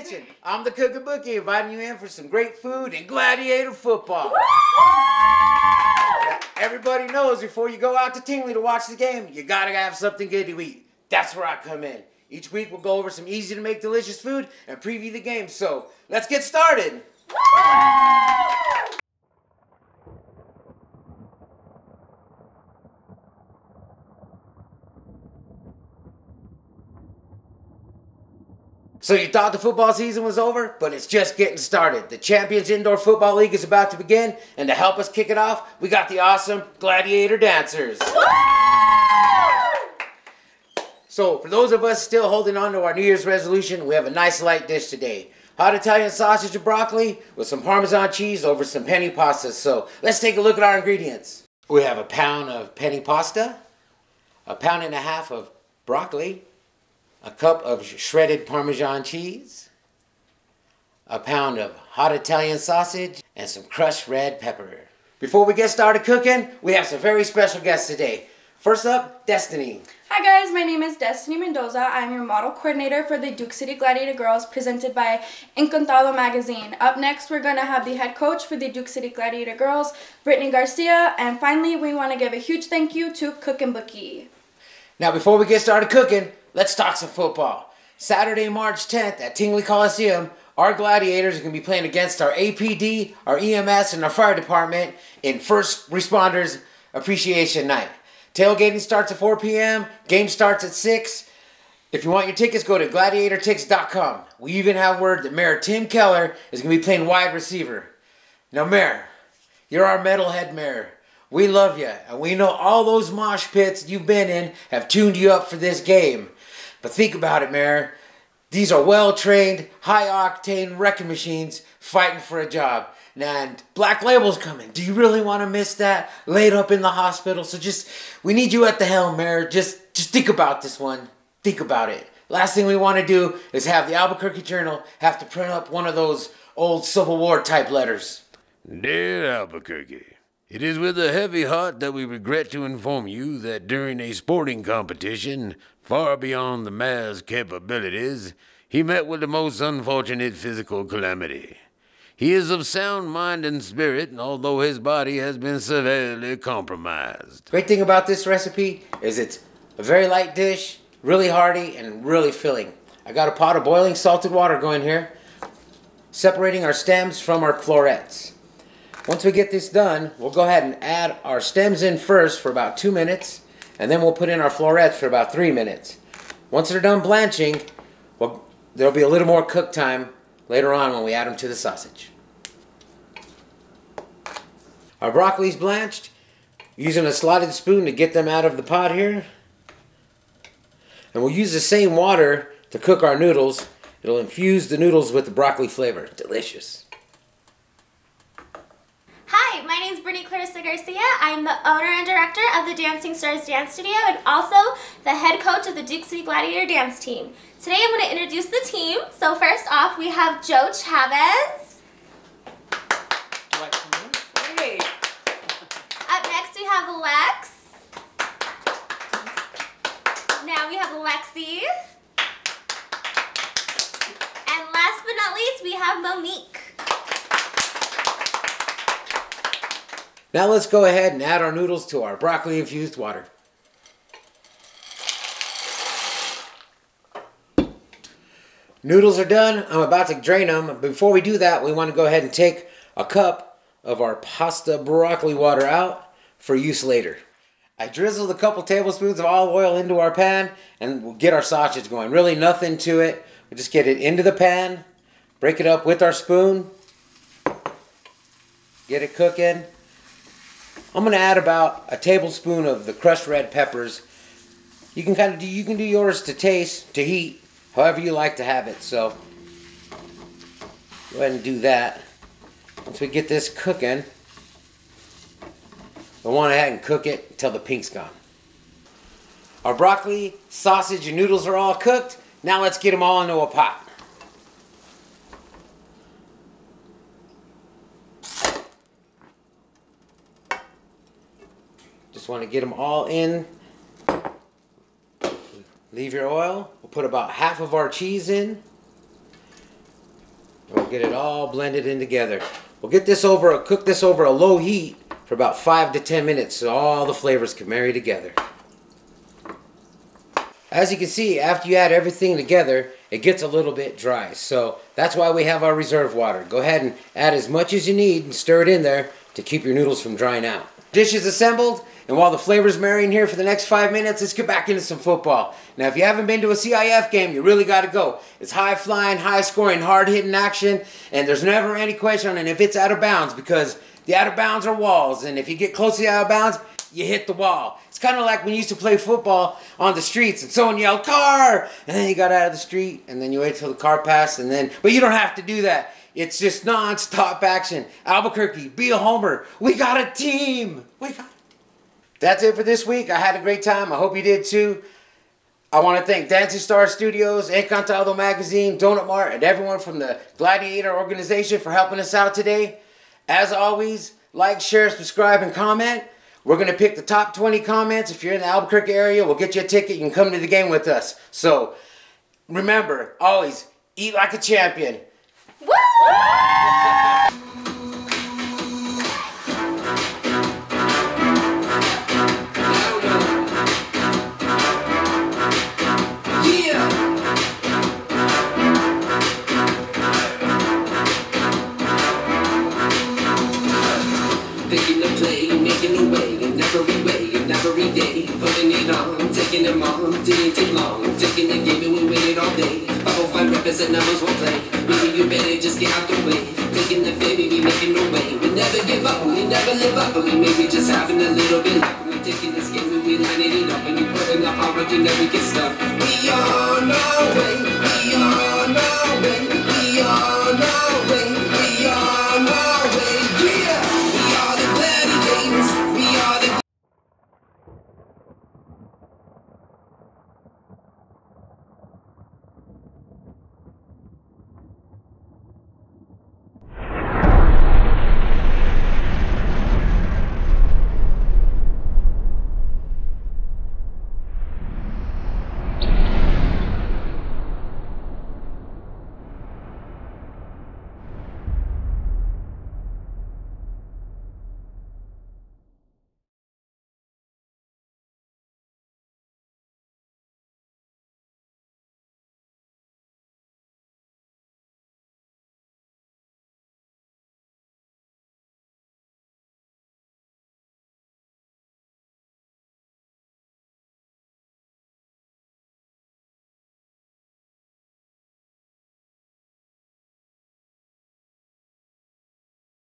attention. I'm the Cookin Bookie, inviting you in for some great food and gladiator football. Everybody knows before you go out to Tingley to watch the game, you gotta have something good to eat. That's where I come in. Each week we'll go over some easy to make delicious food and preview the game. So let's get started. So you thought the football season was over, but it's just getting started. The Champions Indoor Football League is about to begin, and to help us kick it off, we got the awesome Gladiator Dancers. So for those of us still holding on to our New Year's resolution, we have a nice light dish today. Hot Italian sausage and broccoli with some Parmesan cheese over some penne pasta. So let's take a look at our ingredients. We have a pound of penne pasta, a pound and a half of broccoli, a cup of shredded Parmesan cheese, a pound of hot Italian sausage, and some crushed red pepper. Before we get started cooking, we have some very special guests today. First up, Destiny. Hi guys, my name is Destiny Mendoza. I'm your model coordinator for the Duke City Gladiator Girls presented by Encantado magazine. Up next, we're going to have the head coach for the Duke City Gladiator Girls, Brittany Garcia. And finally, we want to give a huge thank you to Cookin Bookie. Now before we get started cooking, let's talk some football. Saturday, March 10th at Tingley Coliseum, our Gladiators are going to be playing against our APD, our EMS, and our fire department in First Responders Appreciation Night. Tailgating starts at 4 p.m. Game starts at 6. If you want your tickets, go to gladiatortix.com. We even have word that Mayor Tim Keller is going to be playing wide receiver. Now, Mayor, you're our metalhead mayor. We love you, and we know all those mosh pits you've been in have tuned you up for this game. But think about it, Mayor. These are well-trained, high-octane wrecking machines fighting for a job. And Black Label's coming. Do you really want to miss that? Laid up in the hospital. So we need you at the helm, Mayor. Just think about this one. Think about it. Last thing we want to do is have the Albuquerque Journal have to print up one of those old Civil War type letters. Dear Albuquerque, it is with a heavy heart that we regret to inform you that during a sporting competition far beyond the mayor's capabilities, he met with the most unfortunate physical calamity. He is of sound mind and spirit, although his body has been severely compromised. Great thing about this recipe is it's a very light dish, really hearty, and really filling. I got a pot of boiling salted water going here, separating our stems from our florets. Once we get this done, we'll go ahead and add our stems in first for about 2 minutes, and then we'll put in our florets for about 3 minutes. Once they're done blanching, well, there'll be a little more cook time later on when we add them to the sausage. Our broccoli's blanched, using a slotted spoon to get them out of the pot here. And we'll use the same water to cook our noodles. It'll infuse the noodles with the broccoli flavor. Delicious. Hi, my name is Brittany Garcia. I'm the owner and director of the Dancing Stars Dance Studio and also the head coach of the Duke City Gladiator Dance Team. Today I'm going to introduce the team. So first off, we have Joe Chavez. Hey. Up next we have Lex. Now we have Lexi. And last but not least, we have Monique. Now let's go ahead and add our noodles to our broccoli infused water. Noodles are done. I'm about to drain them. Before we do that, we want to go ahead and take a cup of our pasta broccoli water out for use later. I drizzled a couple tablespoons of olive oil into our pan and we'll get our sausage going. Really nothing to it. We just get it into the pan, break it up with our spoon, get it cooking. I'm going to add about a tablespoon of the crushed red peppers. You can do yours to taste, to heat, however you like to have it. So go ahead and do that. Once we get this cooking, we'll want to add and cook it until the pink's gone. Our broccoli, sausage, and noodles are all cooked. Now let's get them all into a pot. Just want to get them all in. Leave your oil. We'll put about half of our cheese in. get it all blended in together. We'll cook this over a low heat for about 5 to 10 minutes so all the flavors can marry together. As you can see, after you add everything together, it gets a little bit dry. So that's why we have our reserve water. Go ahead and add as much as you need and stir it in there to keep your noodles from drying out. Dish is assembled, and while the flavors marry in here for the next 5 minutes, let's get back into some football. Now, if you haven't been to a CIF game, you really got to go. It's high-flying, high-scoring, hard-hitting action, and there's never any question on if it's out of bounds, because the out of bounds are walls, and if you get close to the out of bounds, you hit the wall. It's kind of like when you used to play football on the streets and someone yelled, "Car!" and then you got out of the street and then you wait till the car passed and then, but you don't have to do that. It's just non-stop action. Albuquerque, be a homer. We got a team. That's it for this week. I had a great time. I hope you did too. I want to thank Dancing Star Studios, Encantado Magazine, Donut Mart, and everyone from the Gladiator organization for helping us out today. As always, like, share, subscribe, and comment. We're going to pick the top 20 comments. If you're in the Albuquerque area, we'll get you a ticket. You can come to the game with us. So, remember, always eat like a champion. Woo! Taking them on, didn't take long. Taking the game and we waited all day. 505 rappers and numbers won't play. Maybe you better just get out the way. Taking the fame, we making no way. We never give up, we never live up. But we maybe just having a little bit luck. We taking this game and we lining it up. And you putting the hard work, you never get stuck. We on our way.